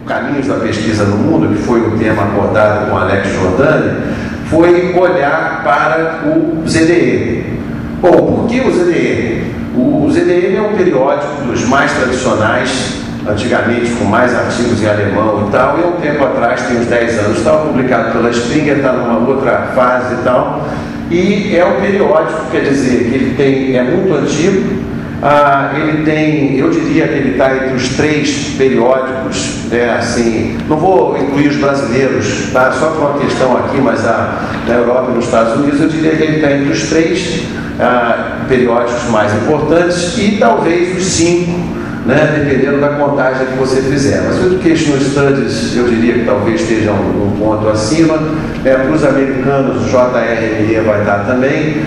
Caminhos da Pesquisa no Mundo, que foi um tema abordado com Alex Giordani, foi olhar para o ZDM. Bom, por que o ZDM? O ZDM é um periódico dos mais tradicionais, antigamente com mais artigos em alemão e tal, e há um tempo atrás, tem uns 10 anos, estava publicado pela Springer, está numa outra fase e tal, e é um periódico, quer dizer, que ele é muito antigo. Ele tem, eu diria que ele está entre os 3 periódicos, assim, não vou incluir os brasileiros, tá? Só por uma questão aqui, mas na Europa e nos Estados Unidos, eu diria que ele está entre os 3 periódicos mais importantes e talvez os 5, né, dependendo da contagem que você fizer. Mas o Educational Studies, eu diria que talvez esteja um ponto acima. Para os americanos, o JRME vai estar também,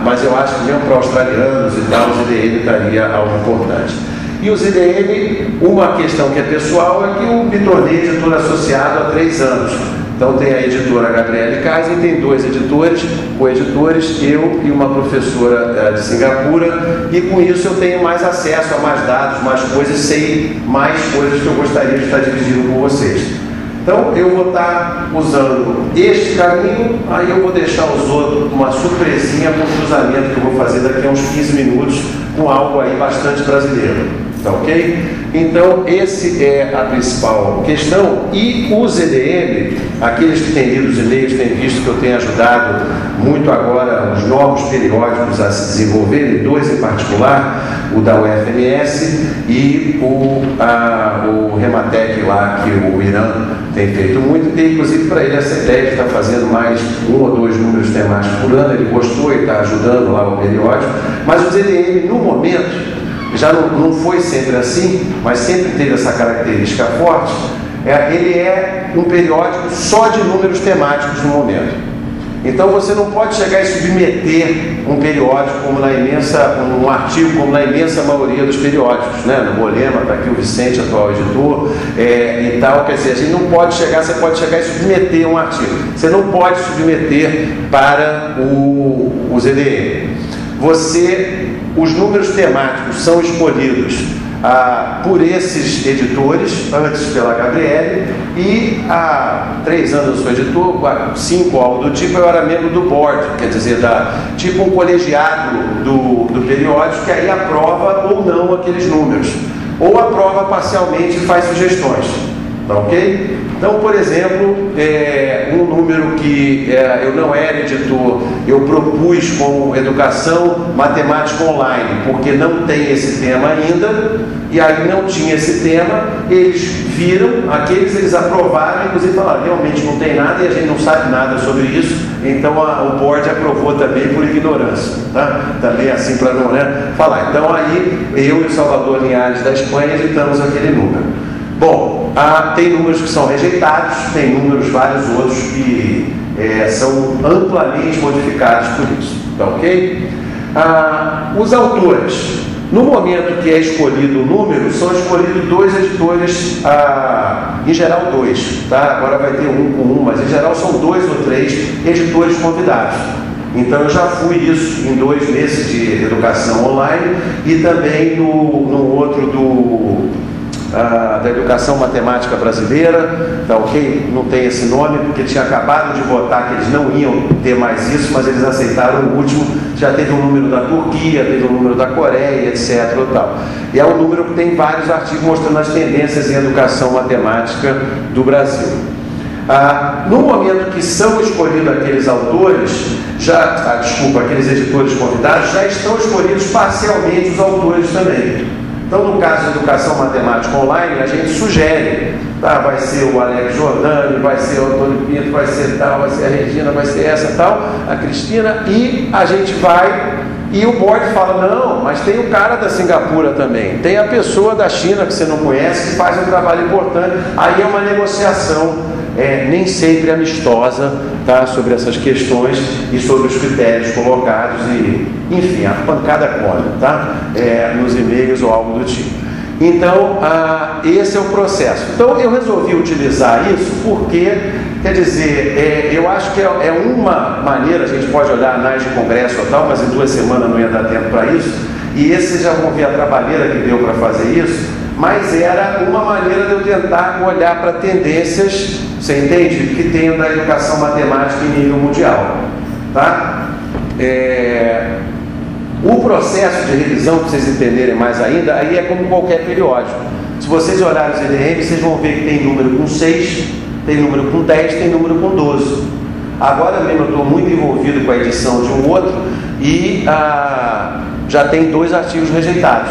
mas eu acho que mesmo para australianos e tal, o ZDM estaria algo importante. E o ZDM, uma questão que é pessoal, é que eu me tornei editor associado há 3 anos. Então tem a editora Gabriele Kaiser, tem 2 editores, co-editores, eu e uma professora de Singapura, e com isso eu tenho mais acesso a mais dados, mais coisas, sei mais coisas que eu gostaria de estar dividindo com vocês. Então eu vou estar usando este caminho, aí eu vou deixar os outros uma surpresinha com o cruzamento que eu vou fazer daqui a uns 15 minutos com algo aí bastante brasileiro. Tá ok? Então, esse é a principal questão. E o ZDM, aqueles que têm lido os e-mails têm visto que eu tenho ajudado muito agora os novos periódicos a se desenvolverem, 2 em particular, o da UFMS e o Rematec lá, que o Irã tem feito muito, e tem inclusive para ele essa ideia de estar fazendo mais 1 ou 2 números temáticos por ano. Ele gostou e está ajudando lá o periódico, mas o ZDM, no momento, já não foi sempre assim, mas sempre teve essa característica forte. Ele é um periódico só de números temáticos no momento. Então você não pode chegar e submeter um periódico como um artigo como na imensa maioria dos periódicos, né? No Bolema, está aqui o Vicente, atual editor, e tal. Quer dizer, a gente não pode chegar, você pode chegar e submeter um artigo. Você não pode submeter para o ZDM. Os números temáticos são escolhidos por esses editores, antes pela Gabriele, e há 3 anos eu sou editor, 5 algo do tipo, eu era membro do board, quer dizer, tipo um colegiado do periódico, que aí aprova ou não aqueles números, ou aprova parcialmente e faz sugestões. Tá ok? Então, por exemplo, um número que eu não era editor, eu propus como educação matemática online, porque não tem esse tema ainda, e aí não tinha esse tema, eles viram, eles aprovaram, inclusive falaram, realmente não tem nada e a gente não sabe nada sobre isso, então o board aprovou também por ignorância, tá? Também assim para não falar. Então aí, eu e o Salvador Linhares da Espanha editamos aquele número. Bom, tem números que são rejeitados, tem números vários outros que são amplamente modificados por isso, tá ok? Os autores, no momento que é escolhido o número, são escolhidos 2 editores, em geral 2, tá? Agora vai ter um com um, mas em geral são 2 ou 3 editores convidados. Então eu já fui isso em 2 meses de educação online e também no outro da educação matemática brasileira, tá ok? Não tem esse nome porque tinha acabado de votar que eles não iam ter mais isso, mas eles aceitaram o último. Já teve um número da Turquia, teve um número da Coreia, etc. Tal. E é um número que tem vários artigos mostrando as tendências em educação matemática do Brasil. No momento que são escolhidos aqueles autores, aqueles editores convidados, já estão escolhidos parcialmente os autores também. Então, no caso de educação matemática online, a gente sugere, tá? Vai ser o Alex Giordani, vai ser o Antônio Pinto, vai ser tal, vai ser a Regina, vai ser essa tal, a Cristina, e a gente vai, e o board fala, não, mas tem o cara da Singapura também, tem a pessoa da China que você não conhece, que faz um trabalho importante, aí é uma negociação, nem sempre amistosa, tá? Sobre essas questões e sobre os critérios colocados e, enfim, a pancada come, tá? Nos e-mails ou algo do tipo. Então, esse é o processo. Então, eu resolvi utilizar isso porque, quer dizer, eu acho que é uma maneira, a gente pode olhar anais de congresso ou tal, mas em 2 semanas não ia dar tempo para isso, e esses já vão ver a trabalheira que deu para fazer isso, mas era uma maneira de eu tentar olhar para tendências, você entende, que tem da educação matemática em nível mundial, tá? O processo de revisão, para vocês entenderem mais ainda, aí é como qualquer periódico. Se vocês olharem os EDM, vocês vão ver que tem número com 6, tem número com 10, tem número com 12. Agora mesmo eu estou muito envolvido com a edição de um outro e já tem 2 artigos rejeitados,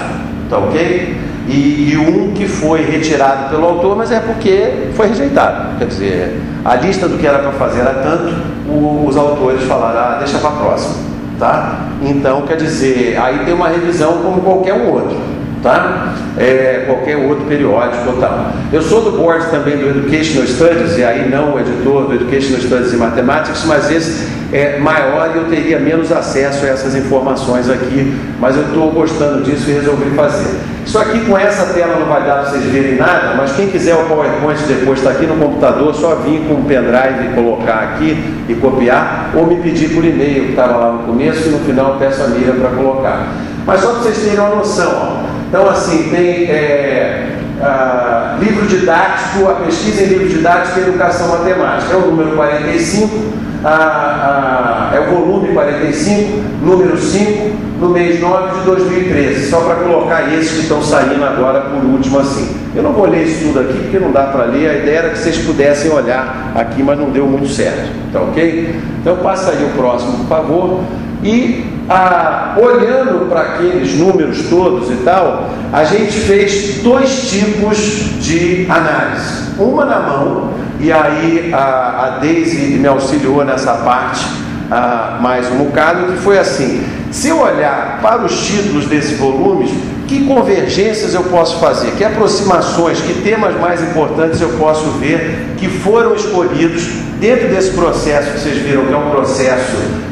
tá ok? E um que foi retirado pelo autor, mas é porque foi rejeitado. Quer dizer, a lista do que era para fazer era tanto, os autores falaram, deixa para a próxima, tá? Então, quer dizer, aí tem uma revisão como qualquer um outro, tá? Qualquer outro periódico ou tal. Eu sou do board também do Educational Studies, e aí não o editor do Educational Studies e Mathematics, mas esse é maior e eu teria menos acesso a essas informações aqui, mas eu estou gostando disso e resolvi fazer. Isso aqui com essa tela não vai dar para vocês verem nada, mas quem quiser o PowerPoint depois está aqui no computador, só vir com um pendrive e colocar aqui e copiar, ou me pedir por e-mail, que estava lá no começo, e no final peço a Miriam para colocar. Mas só para vocês terem uma noção, ó. Então assim, tem livro didático, a pesquisa em livro didático e educação matemática, é o número 45, é o volume 45, número 5, no mês 9 de 2013, só para colocar esses que estão saindo agora por último assim. Eu não vou ler isso tudo aqui porque não dá para ler, a ideia era que vocês pudessem olhar aqui, mas não deu muito certo, tá ok? Então passa aí o próximo, por favor. E olhando para aqueles números todos e tal, a gente fez 2 tipos de análise. Uma na mão, e aí a Daisy me auxiliou nessa parte mais um bocado, que foi assim: se eu olhar para os títulos desses volumes, que convergências eu posso fazer, que aproximações, que temas mais importantes eu posso ver que foram escolhidos dentro desse processo que vocês viram que é um processo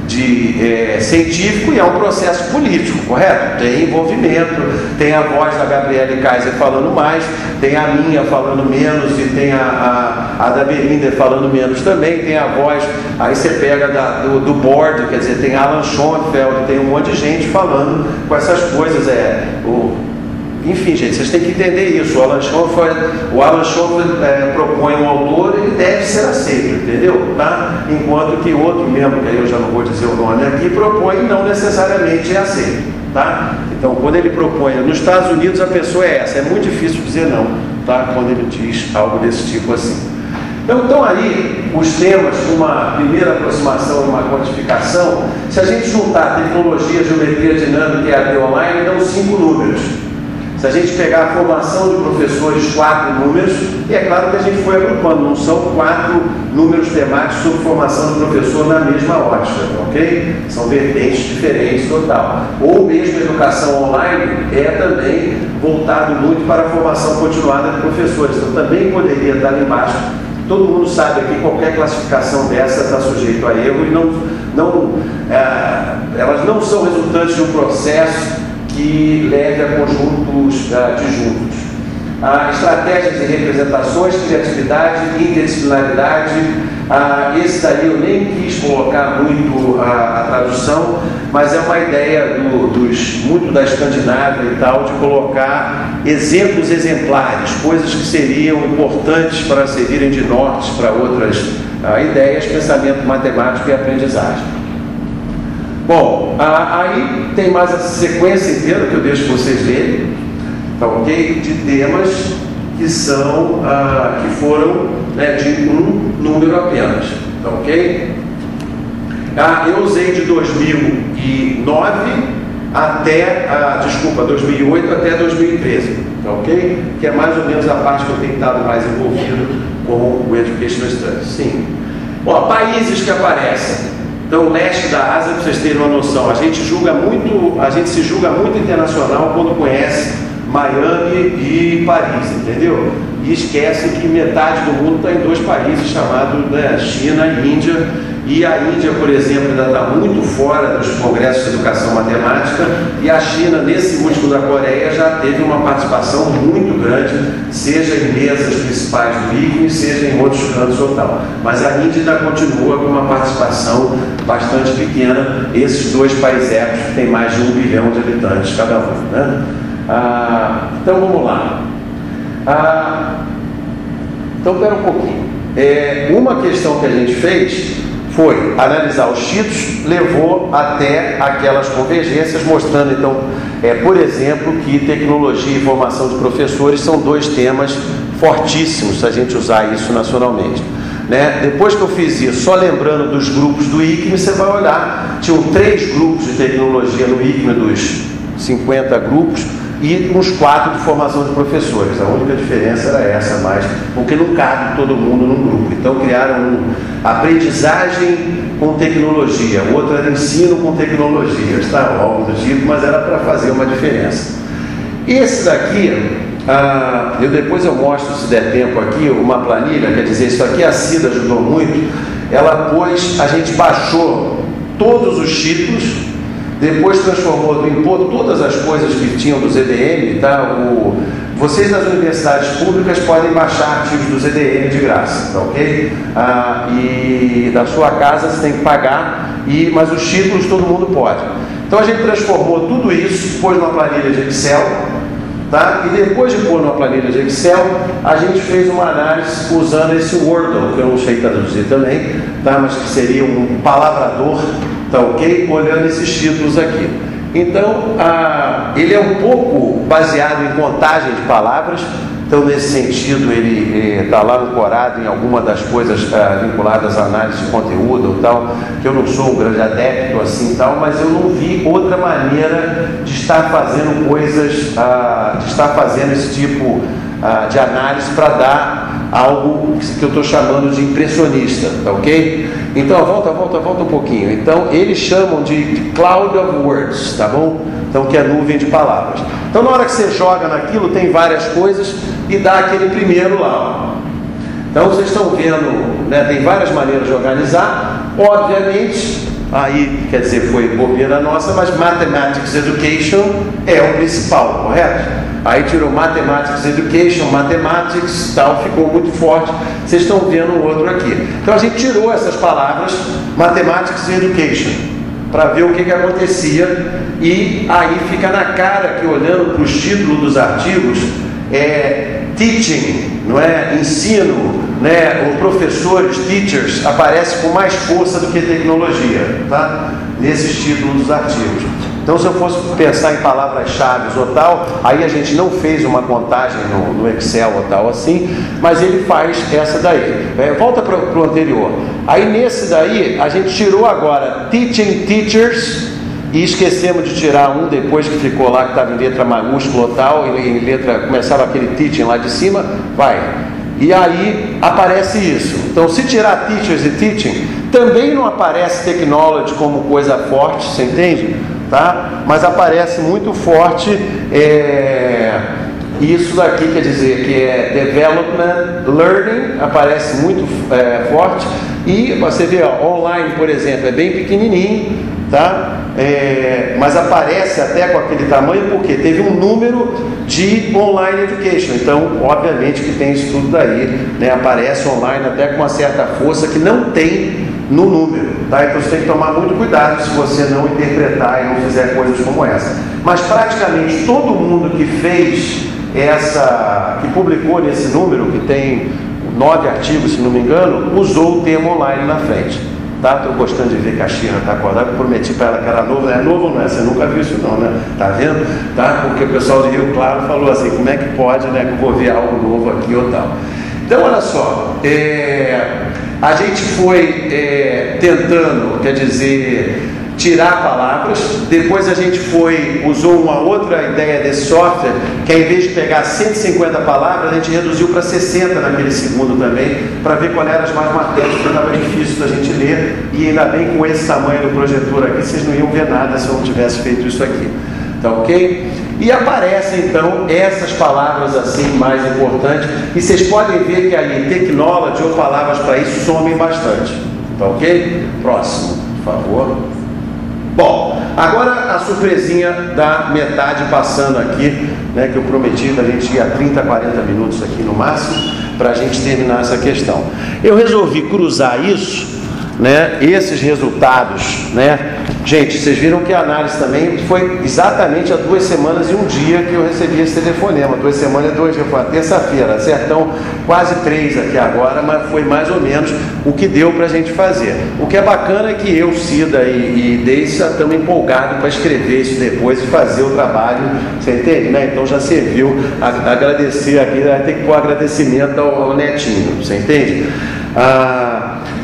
científico e é um processo político, correto? Tem envolvimento, tem a voz da Gabriele Kaiser falando mais, tem a minha falando menos e tem a da Belinda falando menos também, tem a voz, aí você pega do board, quer dizer, tem Alan Schoenfeld, tem um monte de gente falando com essas coisas, enfim, gente, vocês têm que entender isso. O Alan Schoenfeld propõe um autor, ele deve ser aceito, entendeu? Tá? Enquanto que outro membro, que aí eu já não vou dizer o nome aqui, propõe, não necessariamente é aceito, tá? Então, quando ele propõe, nos Estados Unidos a pessoa é essa, é muito difícil dizer não, tá? Quando ele diz algo desse tipo assim. Então aí, os temas, uma primeira aproximação, uma quantificação, se a gente juntar tecnologia, geometria dinâmica e AD online, dão 5 números. Se a gente pegar a formação de professores, 4 números, e é claro que a gente foi agrupando, não são 4 números temáticos sobre formação do professor na mesma ótica, ok? São vertentes diferentes total. Ou mesmo educação online é também voltado muito para a formação continuada de professores, então também poderia estar ali embaixo. Todo mundo sabe que qualquer classificação dessa está sujeito a erro e elas não são resultantes de um processo que leve a conjuntos disjuntos. Estratégias e representações, criatividade, interdisciplinaridade, esse daí eu nem quis colocar muito a tradução, mas é uma ideia muito da Escandinávia e tal, de colocar exemplos exemplares, coisas que seriam importantes para servirem de norte para outras ideias, pensamento matemático e aprendizagem. Bom, aí tem mais essa sequência inteira que eu deixo vocês verem, tá ok? De temas que são, que foram de um número apenas, tá ok? Eu usei de 2009 até, 2008 até 2013, tá ok? Que é mais ou menos a parte que eu tenho estado mais envolvido com o Educational Studies. Sim. Bom, países que aparecem. Então, o leste da Ásia, para vocês terem uma noção, a gente se julga muito internacional quando conhece Miami e Paris, entendeu? E esquece que metade do mundo está em 2 países chamados China e Índia. E a Índia, por exemplo, ainda está muito fora dos congressos de educação matemática, e a China, nesse último da Coreia, já teve uma participação muito grande, seja em mesas principais do ICNE, seja em outros cantos ou tal. Mas a Índia ainda continua com uma participação bastante pequena, esses 2 países têm mais de 1 bilhão de habitantes cada um, né? Então vamos lá. Então, espera um pouquinho. Uma questão que a gente fez foi analisar os títulos, levou até aquelas convergências, mostrando, então, por exemplo, que tecnologia e formação de professores são dois temas fortíssimos, se a gente usar isso nacionalmente. Depois que eu fiz isso, só lembrando dos grupos do ICME, você vai olhar, tinham 3 grupos de tecnologia no ICME dos 50 grupos, e uns 4 de formação de professores. A única diferença era essa, mais porque não cabe todo mundo num grupo. Então criaram aprendizagem com tecnologia, o outro era ensino com tecnologia, está algo do tipo, mas era para fazer uma diferença. Esse daqui, depois eu mostro, se der tempo aqui, uma planilha, quer dizer, isso aqui a Cida ajudou muito, ela pôs, a gente baixou todos os títulos, depois transformou, limpou todas as coisas que tinham do ZDM, tá? Vocês das universidades públicas podem baixar artigos do ZDM de graça, tá ok? E da sua casa você tem que pagar, mas os títulos todo mundo pode. Então a gente transformou tudo isso, pôs numa planilha de Excel, tá? E depois de pôr numa planilha de Excel, a gente fez uma análise usando esse Wordle, que eu não sei traduzir também, tá? Mas que seria um palavrador, tá ok? Olhando esses títulos aqui. Então, ele é um pouco baseado em contagem de palavras, então nesse sentido ele está lá ancorado em alguma das coisas vinculadas à análise de conteúdo ou tal, que eu não sou um grande adepto assim tal, mas eu não vi outra maneira de estar fazendo coisas, de estar fazendo esse tipo de análise para dar algo que eu estou chamando de impressionista, tá ok? Então, volta um pouquinho. Então, eles chamam de Cloud of Words, tá bom? Então, que é nuvem de palavras. Então, na hora que você joga naquilo, tem várias coisas e dá aquele primeiro lá, ó. Então, vocês estão vendo, né, tem várias maneiras de organizar. Obviamente, aí, quer dizer, foi bobeira nossa, mas Mathematics Education é o principal, correto? Aí tirou Mathematics Education, Mathematics, tal, ficou muito forte. Vocês estão vendo o outro aqui. Então a gente tirou essas palavras, Mathematics Education, para ver o que acontecia. E aí fica na cara que, olhando para os títulos dos artigos, teaching, não é? Ensino, né? Os professores, teachers, aparece com mais força do que tecnologia, tá? Nesses títulos dos artigos. Então, se eu fosse pensar em palavras-chave ou tal, aí a gente não fez uma contagem no Excel ou tal assim, mas ele faz essa daí. Volta para o anterior. Aí nesse daí, a gente tirou agora Teaching Teachers e esquecemos de tirar um depois que ficou lá, que estava em letra maiúscula ou tal, em letra, começava aquele teaching lá de cima, e aí aparece isso. Então, se tirar teachers e teaching, também não aparece technology como coisa forte, você entende? Tá? Mas aparece muito forte isso daqui, quer dizer, que é Development Learning, aparece muito forte, e você vê, ó, online, por exemplo, é bem pequenininho, tá? Mas aparece até com aquele tamanho porque teve um número de online education. Então, obviamente que tem isso tudo daí, né? Aparece online até com uma certa força que não tem no número, tá? Então você tem que tomar muito cuidado se você não interpretar e não fizer coisas como essa. Mas praticamente todo mundo que fez que publicou nesse número, que tem 9 artigos, se não me engano, usou o termo online na frente. Tá? Estou gostando de ver que a China está acordada. Eu prometi para ela que era novo. Não é novo, não é? Você nunca viu isso não, né? Tá vendo? Tá? Porque o pessoal de Rio Claro falou assim, como é que pode, né, que eu vou ver algo novo aqui ou tal. Então, olha só, a gente foi tentando, quer dizer, tirar palavras. Depois a gente usou uma outra ideia desse software, que ao invés de pegar 150 palavras, a gente reduziu para 60 naquele segundo também, para ver qual eram as mais marcantes, porque estava difícil da gente ler, e ainda bem com esse tamanho do projetor aqui, vocês não iam ver nada se eu não tivesse feito isso aqui. Tá ok? E aparecem então essas palavras assim mais importantes, e vocês podem ver que aí technology ou palavras para isso somem bastante. Tá ok? Próximo, por favor. Bom, agora a surpresinha da metade passando aqui, né, que eu prometi da gente ir a 30, 40 minutos aqui no máximo, para a gente terminar essa questão. Eu resolvi cruzar isso, né, esses resultados, né, Gente, vocês viram que a análise também foi exatamente há 2 semanas e um dia que eu recebi esse telefonema. 2 semanas e 2 dias, foi a terça-feira, certo? Então, quase 3 aqui agora, mas foi mais ou menos o que deu para a gente fazer. O que é bacana é que eu, Cida e Deise já estamos empolgados para escrever isso depois e fazer o trabalho, você entende, né? Então já serviu agradecer aqui, vai ter que pôr agradecimento ao Netinho, você entende?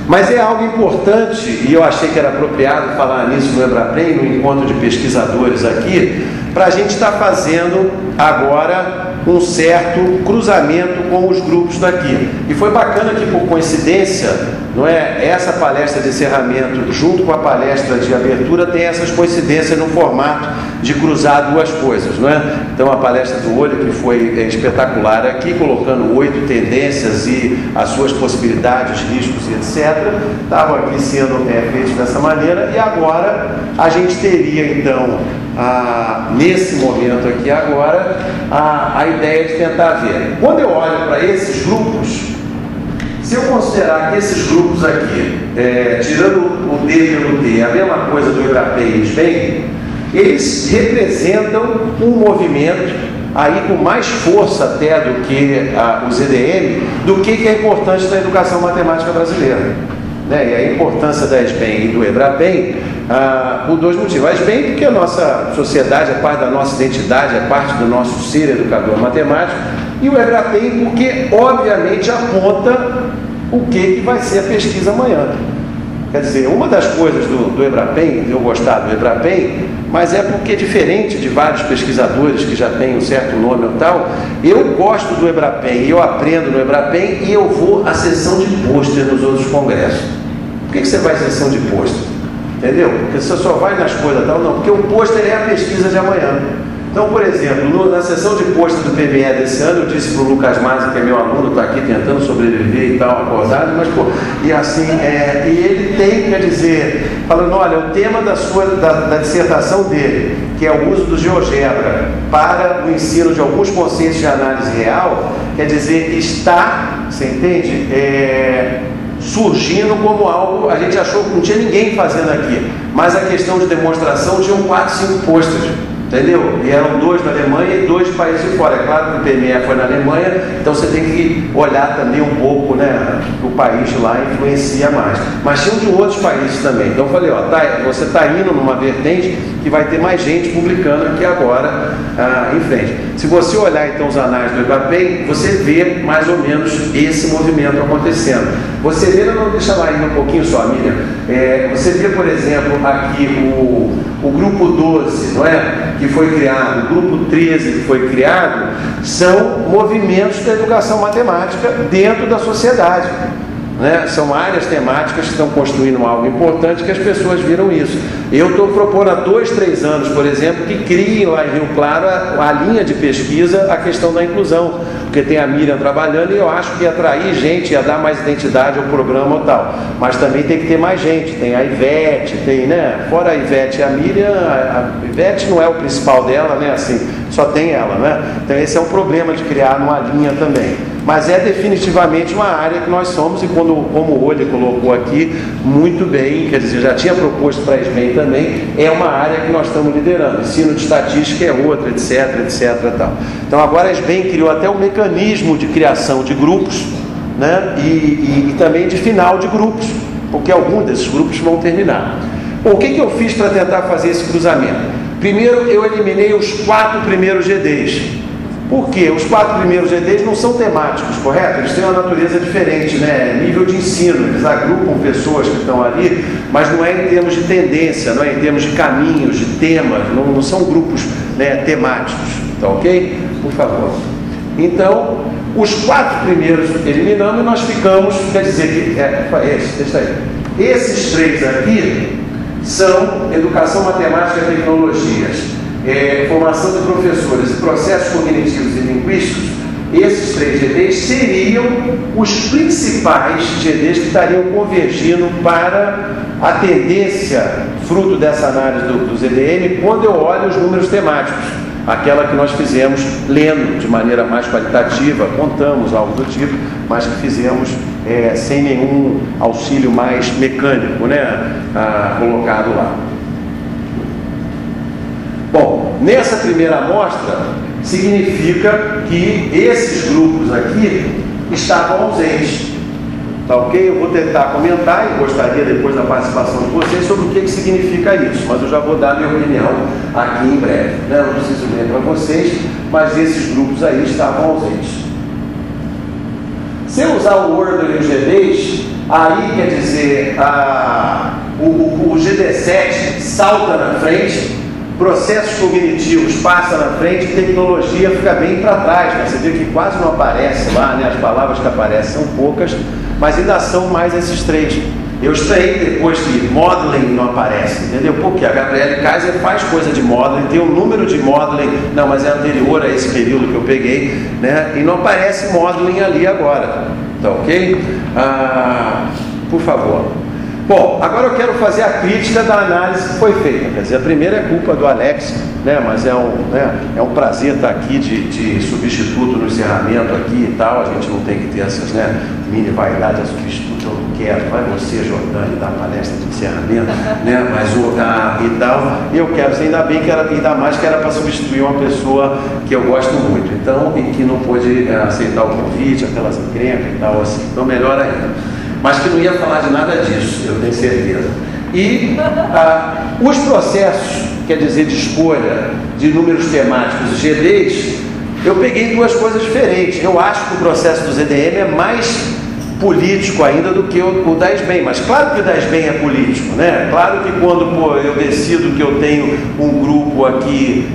Mas é algo importante, e eu achei que era apropriado falar nisso no EBRAPEN, no encontro de pesquisadores aqui, para a gente estar fazendo agora um certo cruzamento com os grupos daqui. E foi bacana que, por coincidência, não é, essa palestra de encerramento, junto com a palestra de abertura, tem essas coincidências no formato de cruzar 2 coisas, não é? Então, a palestra do Olho, que foi espetacular aqui, colocando 8 tendências e as suas possibilidades, riscos e etc., estavam aqui sendo feitos dessa maneira, e agora a gente teria, então, nesse momento aqui agora, a ideia de tentar ver. Quando eu olho para esses grupos, se eu considerar que esses grupos aqui, tirando o D pelo T, a mesma coisa do EBRAPEN e SBEM, eles representam um movimento aí com mais força até do que o ZDM, do que é importante na educação matemática brasileira. Né? E a importância da SBEM e do EBRAPEN, por 2 motivos. A SBEM porque a nossa sociedade é parte da nossa identidade, é parte do nosso ser educador matemático, e o EBRAPEN porque, obviamente, aponta o que vai ser a pesquisa amanhã. Quer dizer, uma das coisas do EBRAPEN, eu gostar do EBRAPEN, mas é porque, diferente de vários pesquisadores que já têm um certo nome ou tal, eu gosto do EBRAPEN, eu aprendo no EBRAPEN e eu vou à sessão de pôster nos outros congressos. Por que você vai à sessão de pôster? Entendeu? Porque você só vai nas coisas tal, não, porque o pôster é a pesquisa de amanhã. Então, por exemplo, na sessão de pôster do PBE desse ano, eu disse para o Lucas Mazzi, que é meu aluno, está aqui tentando sobreviver e tal, acordado, mas, pô, e assim, e ele tem, quer dizer, falando, olha, o tema da dissertação dele, que é o uso do GeoGebra para o ensino de alguns conceitos de análise real, quer dizer, está, você entende, surgindo como algo, a gente achou que não tinha ninguém fazendo aqui, mas a questão de demonstração tinham 4, 5 pôsteres. Entendeu? E eram 2 na Alemanha e 2 de países de fora. É claro que o PME foi na Alemanha, então você tem que olhar também um pouco, né? O país lá influencia mais. Mas tinham de outros países também. Então eu falei, ó, você está indo numa vertente que vai ter mais gente publicando aqui agora em frente. Se você olhar então os anais do EBRAPEN, você vê mais ou menos esse movimento acontecendo. Você vê, não deixa lá ainda um pouquinho só, Miriam. Você vê, por exemplo, aqui o grupo 12, não é? Que foi criado, o grupo 13 que foi criado, são movimentos da educação matemática dentro da sociedade. Né? São áreas temáticas que estão construindo algo importante, que as pessoas viram isso. Eu estou propondo há 2, 3 anos, por exemplo, que criem lá em Rio Claro a linha de pesquisa, a questão da inclusão, porque tem a Miriam trabalhando e eu acho que ia atrair gente, ia dar mais identidade ao programa ou tal, mas também tem que ter mais gente, tem a Ivete, tem, né, fora a Ivete e a Miriam, a Ivete não é o principal dela, né, assim, só tem ela, né, então esse é um problema de criar uma linha também. Mas é definitivamente uma área que nós somos, e como o Olho colocou aqui, muito bem, quer dizer, já tinha proposto para a SBEM também, é uma área que nós estamos liderando. Ensino de estatística é outra, etc, etc. Tal. Então agora a SBEM criou até um mecanismo de criação de grupos, né, e também de final de grupos, porque alguns desses grupos vão terminar. Bom, o que eu fiz para tentar fazer esse cruzamento? Primeiro, eu eliminei os 4 primeiros GDs. Por quê? Os 4 primeiros GDs não são temáticos, correto? Eles têm uma natureza diferente, né? Nível de ensino, eles agrupam pessoas que estão ali, mas não é em termos de tendência, não é em termos de caminhos, de temas, não são grupos, né, temáticos, tá ok? Por favor. Então, os 4 primeiros eliminamos e nós ficamos, quer dizer, deixa aí. Esses 3 aqui são educação matemática e tecnologias. Formação de professores e processos cognitivos e linguísticos, esses 3 GDs seriam os principais GDs que estariam convergindo para a tendência, fruto dessa análise do ZDM, quando eu olho os números temáticos, aquela que nós fizemos lendo de maneira mais qualitativa, contamos algo do tipo, mas que fizemos sem nenhum auxílio mais mecânico, né, colocado lá. Bom, nessa primeira amostra, significa que esses grupos aqui estavam ausentes. Tá ok? Eu vou tentar comentar e gostaria depois da participação de vocês sobre o que significa isso, mas eu já vou dar minha opinião aqui em breve. Né? Não preciso ler para vocês, mas esses grupos aí estavam ausentes. Se eu usar o Wordle e o G10, aí quer dizer, o GD7 salta na frente, processos cognitivos passa na frente, tecnologia fica bem para trás, né? Você vê que quase não aparece lá, né? As palavras que aparecem são poucas, mas ainda são mais esses três. Eu estranhei depois que modeling não aparece, entendeu? Porque a Gabriele Kaiser faz coisa de modeling, tem um número de modeling, não, mas é anterior a esse período que eu peguei, né? E não aparece modeling ali agora, tá ok? Por favor. Bom, agora eu quero fazer a crítica da análise que foi feita. Quer dizer, a primeira é culpa do Alex, né? Mas é um prazer estar aqui de substituto no encerramento aqui e tal. A gente não tem que ter essas, né, mini vaidade, a substituto eu não quero. Vai você, Jordane, dar palestra de encerramento, né? Mas e tal, eu quero, ainda bem que era, ainda mais que era para substituir uma pessoa que eu gosto muito, então, e que não pôde aceitar o convite, aquelas encrencas e tal, assim. Então, melhor ainda. Mas que não ia falar de nada disso, eu tenho certeza. E os processos, quer dizer, de escolha de números temáticos e GDs, eu peguei duas coisas diferentes. Eu acho que o processo do ZDM é mais político ainda do que o da SBEM, mas claro que o da SBEM é político, né? Claro que quando eu decido que eu tenho um grupo aqui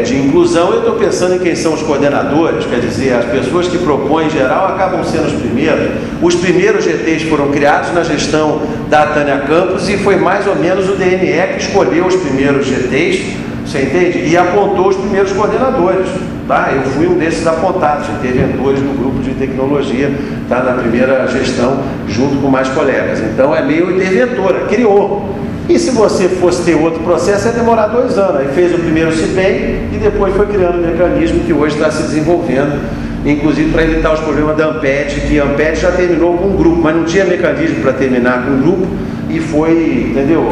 de inclusão, eu estou pensando em quem são os coordenadores, quer dizer, as pessoas que propõem em geral acabam sendo os primeiros. Os primeiros GTs foram criados na gestão da Tânia Campos e foi mais ou menos o DNE que escolheu os primeiros GTs, você entende? E apontou os primeiros coordenadores. Tá? Eu fui um desses apontados, interventores do grupo de tecnologia, tá? Na primeira gestão, junto com mais colegas. Então é meio interventora, criou. E se você fosse ter outro processo, ia demorar 2 anos. Aí fez o primeiro CIPEM e depois foi criando um mecanismo que hoje está se desenvolvendo, inclusive para evitar os problemas da ANPET, que a ANPET já terminou com um grupo, mas não tinha mecanismo para terminar com um grupo, e foi, entendeu?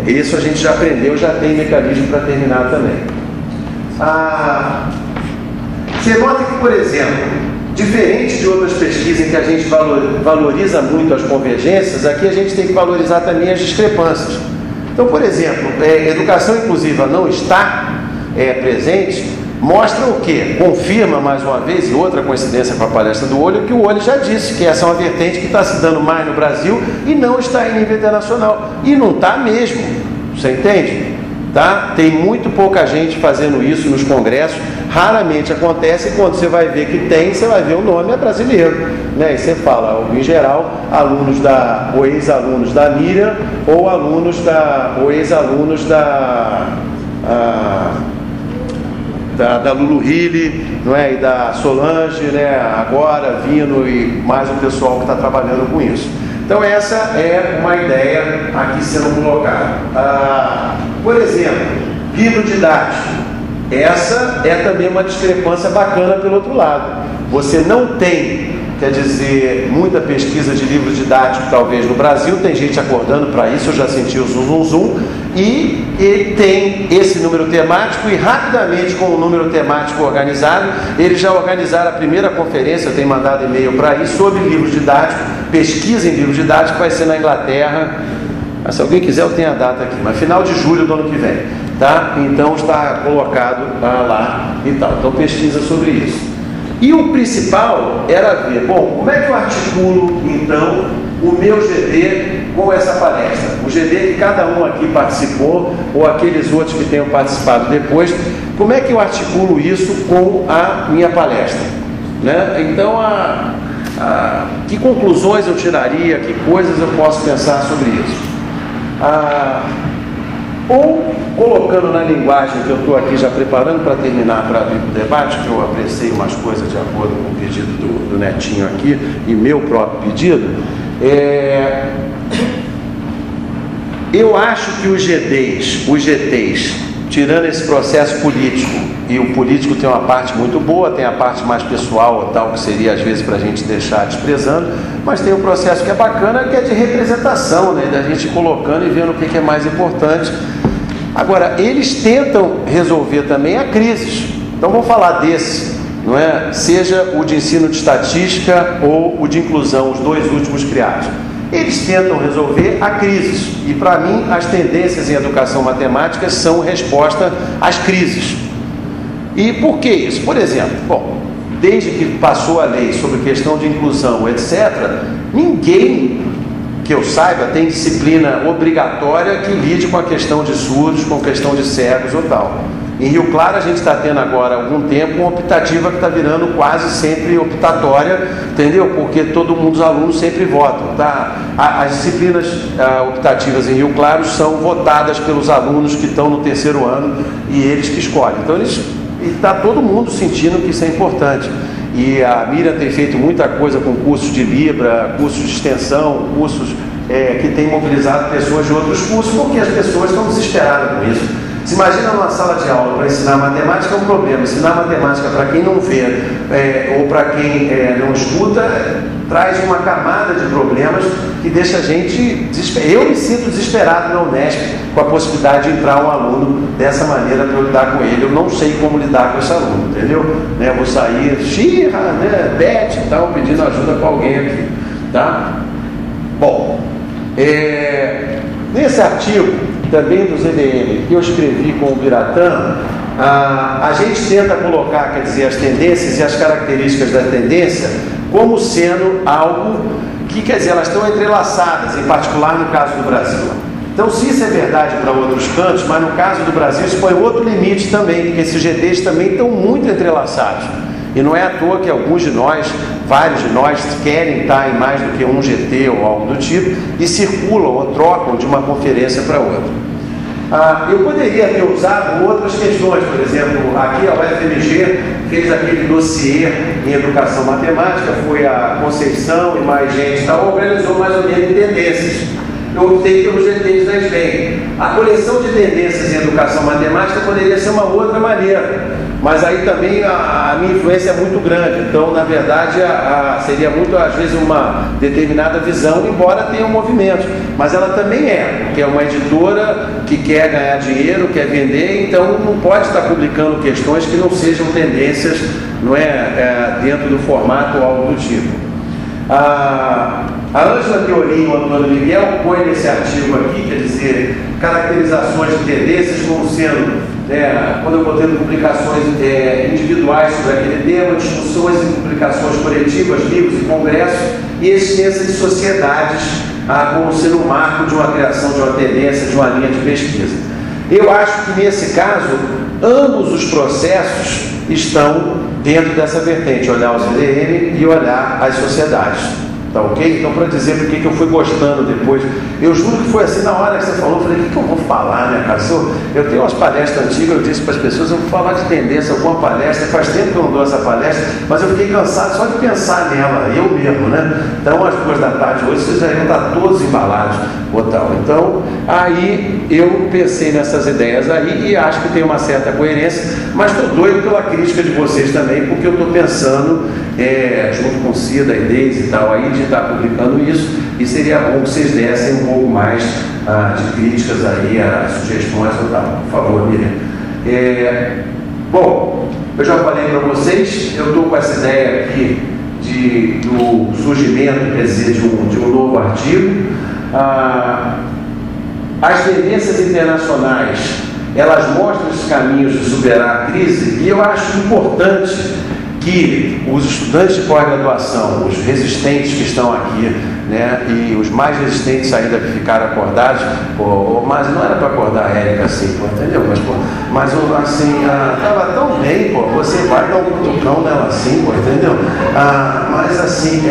Isso a gente já aprendeu, já tem mecanismo para terminar também. Você nota que, por exemplo, diferente de outras pesquisas em que a gente valoriza muito as convergências, aqui a gente tem que valorizar também as discrepâncias. Então, por exemplo, educação inclusiva não está presente, mostra o quê? Confirma mais uma vez, e outra coincidência com a palestra do Olho, que o Olho já disse que essa é uma vertente que está se dando mais no Brasil e não está em nível internacional. E não está mesmo, você entende? Tá? Tem muito pouca gente fazendo isso nos congressos, raramente acontece, e quando você vai ver que tem, você vai ver o nome é brasileiro, né? E você fala, em geral, alunos ou ex-alunos da Miriam, ou ex-alunos da Lulu Rilli, não é? E da Solange, né? Agora, Vino e mais o pessoal que está trabalhando com isso. Então essa é uma ideia aqui sendo colocada. Por exemplo, livro didático. Essa é também uma discrepância bacana pelo outro lado. Você não tem, quer dizer, muita pesquisa de livro didático talvez no Brasil, tem gente acordando para isso, eu já senti o zum, e ele tem esse número temático e rapidamente com o número temático organizado, eles já organizaram a primeira conferência, eu tenho mandado e-mail para isso, sobre livro didático, pesquisa em livro didático, vai ser na Inglaterra, mas se alguém quiser eu tenho a data aqui, mas final de julho do ano que vem, tá? Então está colocado lá e tal, então pesquisa sobre isso. E o principal era ver, bom, como é que eu articulo, então, o meu GD com essa palestra? O GD que cada um aqui participou, ou aqueles outros que tenham participado depois, como é que eu articulo isso com a minha palestra? Né? Então, que conclusões eu tiraria, que coisas eu posso pensar sobre isso? Ou colocando na linguagem que eu estou aqui já preparando para terminar, para abrir o debate, que eu apreciei umas coisas de acordo com o pedido do Netinho aqui e meu próprio pedido, eu acho que os GTs, tirando esse processo político, e o político tem uma parte muito boa, tem a parte mais pessoal ou tal, que seria às vezes para a gente deixar desprezando, mas tem um processo que é bacana, que é de representação, né, da gente colocando e vendo o que é mais importante. Agora, eles tentam resolver também a crise. Então, vamos falar desse, não é? Seja o de ensino de estatística ou o de inclusão, os dois últimos criados. Eles tentam resolver a crise. E, para mim, as tendências em educação matemática são resposta às crises. E por que isso? Por exemplo, bom, desde que passou a lei sobre questão de inclusão, etc., ninguém que eu saiba tem disciplina obrigatória que lide com a questão de surdos, com a questão de cegos ou tal. Em Rio Claro a gente está tendo agora há algum tempo uma optativa que está virando quase sempre optatória, entendeu? Porque todo mundo, os alunos sempre votam, tá? As disciplinas optativas em Rio Claro são votadas pelos alunos que estão no terceiro ano e eles que escolhem. Então está todo mundo sentindo que isso é importante. E a Miriam tem feito muita coisa com cursos de Libra, cursos de extensão, cursos que têm mobilizado pessoas de outros cursos, porque as pessoas estão desesperadas com isso. Se imagina numa sala de aula para ensinar matemática é um problema. Ensinar matemática para quem não vê ou para quem não escuta traz uma camada de problemas que deixa a gente desesperado. Eu me sinto desesperado na Unesp com a possibilidade de entrar um aluno dessa maneira para eu lidar com ele. Eu não sei como lidar com esse aluno, entendeu? Eu vou sair, Beth e tal, pedindo ajuda para alguém aqui, tá? Bom, nesse artigo também do ZDM, que eu escrevi com o Biratã, a gente tenta colocar, quer dizer, as tendências e as características da tendência como sendo algo que, quer dizer, elas estão entrelaçadas, em particular no caso do Brasil. Então, se isso é verdade para outros cantos, mas no caso do Brasil isso põe outro limite também, porque esses GTs também estão muito entrelaçados. E não é à toa que alguns de nós, vários de nós, querem estar em mais do que um GT ou algo do tipo e circulam ou trocam de uma conferência para outra. Eu poderia ter usado outras questões, por exemplo, aqui a UFMG fez aquele dossiê em educação matemática, foi a Conceição e mais gente e tal, organizou mais ou menos em tendências. Eu optei pelos GTs da SBEM. A coleção de tendências em educação matemática poderia ser uma outra maneira, mas aí também a minha influência é muito grande, então na verdade seria muito às vezes uma determinada visão, embora tenha um movimento, mas ela também porque é uma editora que quer ganhar dinheiro, quer vender, então não pode estar publicando questões que não sejam tendências, não dentro do formato ou algo do tipo. A Ângela Teorim e o Antônio Miguel põe nesse artigo aqui, quer dizer, caracterizações de tendências como sendo, quando eu vou tendo publicações individuais sobre aquele tema, discussões e publicações coletivas, livros e congressos, e existência de sociedades como sendo um marco de uma criação de uma tendência, de uma linha de pesquisa. Eu acho que nesse caso, ambos os processos estão dentro dessa vertente, olhar o CDM e olhar as sociedades. Tá ok? Então, para dizer por que eu fui gostando depois, eu juro que foi assim, na hora que você falou, eu falei, o que eu vou falar, né, cara? Eu tenho umas palestras antigas, eu disse para as pessoas, eu vou falar de tendência, alguma palestra, faz tempo que eu não dou essa palestra, mas eu fiquei cansado só de pensar nela, eu mesmo, né? Então, às 2 da tarde hoje, vocês já iam estar todos embalados, ou tal. Então, aí eu pensei nessas ideias aí e acho que tem uma certa coerência, mas estou doido pela crítica de vocês também, porque eu estou pensando, junto com Cida e Deise e tal, aí de estar publicando isso, e seria bom que vocês dessem um pouco mais de críticas aí, sugestões ou tal. Por favor, Miriam. Bom, eu já falei para vocês, eu estou com essa ideia aqui do surgimento, quer dizer, de um novo artigo. As tendências internacionais, elas mostram os caminhos de superar a crise, e eu acho importante que os estudantes de pós-graduação, os resistentes que estão aqui, e os mais resistentes ainda que ficaram acordados, mas não era para acordar a Érica assim, entendeu? Mas assim, estava tão bem, você vai dar um cutucão nela assim, entendeu? Mas assim,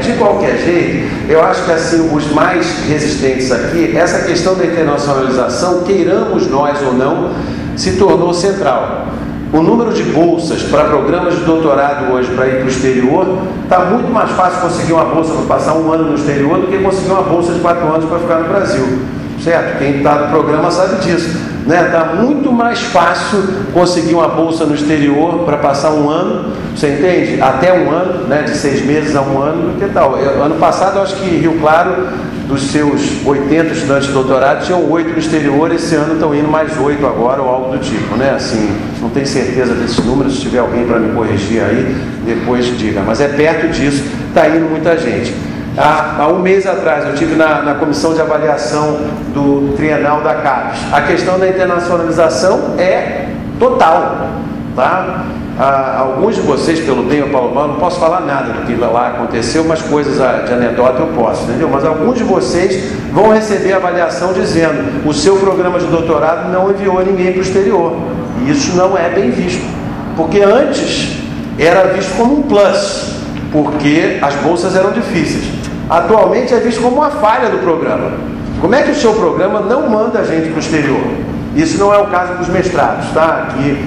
de qualquer jeito, eu acho que assim, os mais resistentes aqui, essa questão da internacionalização, queiramos nós ou não, se tornou central. O número de bolsas para programas de doutorado hoje para ir para o exterior, está muito mais fácil conseguir uma bolsa para passar um ano no exterior do que conseguir uma bolsa de 4 anos para ficar no Brasil. Certo? Quem está no programa sabe disso. né? Tá muito mais fácil conseguir uma bolsa no exterior para passar um ano, você entende? Até um ano, né? De 6 meses a um ano, do que tal. Ano passado, eu acho que Rio Claro, dos seus 80 estudantes de doutorado, tinham 8 no exterior, esse ano estão indo mais 8 agora, ou algo do tipo, né? Assim, não tenho certeza desses números, se tiver alguém para me corrigir aí, depois diga, mas é perto disso, está indo muita gente. Há um mês atrás, eu estive na comissão de avaliação do trienal da CAPES. A questão da internacionalização é total, tá? Alguns de vocês, pelo bem ou pelo mal, não posso falar nada do que lá aconteceu, mas coisas de anedota eu posso, entendeu? Mas alguns de vocês vão receber avaliação dizendo: o seu programa de doutorado não enviou ninguém para o exterior. E isso não é bem visto, porque antes era visto como um plus, porque as bolsas eram difíceis. Atualmente é visto como uma falha do programa. Como é que o seu programa não manda a gente para o exterior? Isso não é o caso dos mestrados, tá? Aqui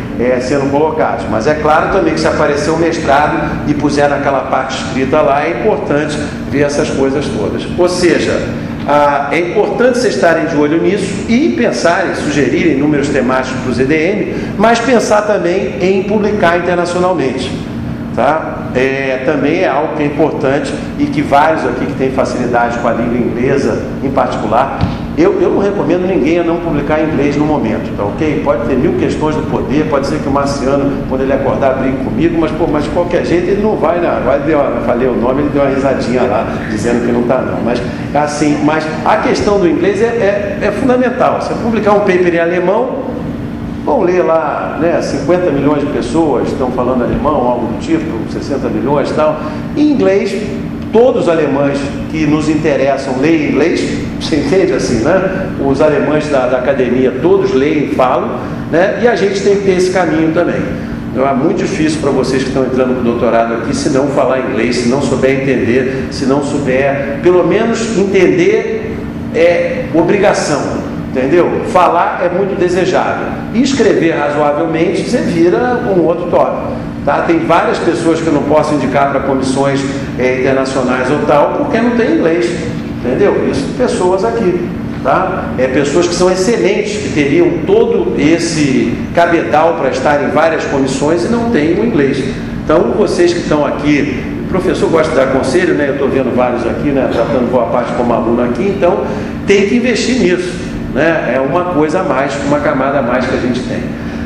sendo colocados. Mas é claro também que se aparecer um mestrado e puser naquela parte escrita lá, é importante ver essas coisas todas. Ou seja, é importante vocês estarem de olho nisso e pensarem, sugerirem números temáticos para o ZDM, mas pensar também em publicar internacionalmente, tá? Também é algo que é importante e que vários aqui que têm facilidade com a língua inglesa em particular, eu não recomendo ninguém a não publicar em inglês no momento, tá ok? Pode ter 1000 questões do poder, pode ser que o Marciano, quando ele acordar, brigue comigo, mas de qualquer jeito ele não vai, eu falei o nome, ele deu uma risadinha lá, dizendo que não está não, mas assim, mas a questão do inglês é fundamental. Se publicar um paper em alemão, vão ler lá, né, 50 milhões de pessoas estão falando alemão, algo do tipo, 60 milhões e tal. Em inglês, todos os alemães que nos interessam leem inglês, você entende assim, né? Os alemães da academia todos leem e falam, né? E a gente tem que ter esse caminho também. Então, é muito difícil para vocês que estão entrando para o doutorado aqui, se não falar inglês, se não souber entender, se não souber, pelo menos entender é obrigação. Entendeu? Falar é muito desejável. E escrever razoavelmente, você vira um outro tópico. Tá? Tem várias pessoas que eu não posso indicar para comissões internacionais ou tal, porque não tem inglês. Entendeu? Isso, pessoas aqui. Tá? Pessoas que são excelentes, que teriam todo esse cabedal para estar em várias comissões e não têm o inglês. Então, vocês que estão aqui, o professor gosta de dar conselho, né? Eu estou vendo vários aqui, né? Tratando boa parte como aluno aqui, então tem que investir nisso. Né? É uma coisa a mais, uma camada a mais que a gente tem.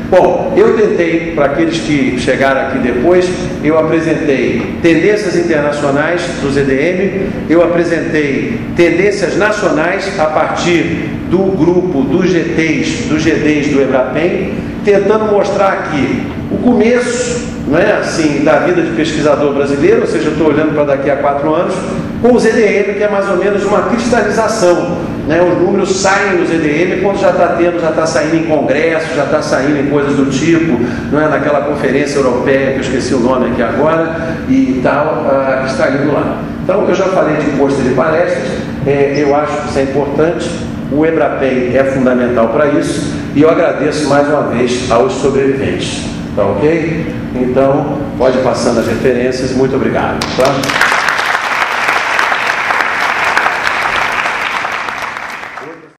Bom, eu tentei, para aqueles que chegaram aqui depois, eu apresentei tendências internacionais do ZDM, eu apresentei tendências nacionais a partir do grupo dos GTs, dos GDs do EBRAPEN, tentando mostrar aqui o começo, não é, assim, da vida de pesquisador brasileiro, ou seja, eu estou olhando para daqui a 4 anos, com o ZDM, que é mais ou menos uma cristalização, né? Os números saem do ZDM quando já está saindo em congresso, já está saindo em coisas do tipo, não é, naquela conferência europeia, que eu esqueci o nome aqui agora, e tal, que está indo lá. Então, eu já falei de pôster de palestras, eu acho que isso é importante, o EBRAPEN é fundamental para isso, e eu agradeço mais uma vez aos sobreviventes. Tá ok? Então, pode ir passando as referências. Muito obrigado. Tá?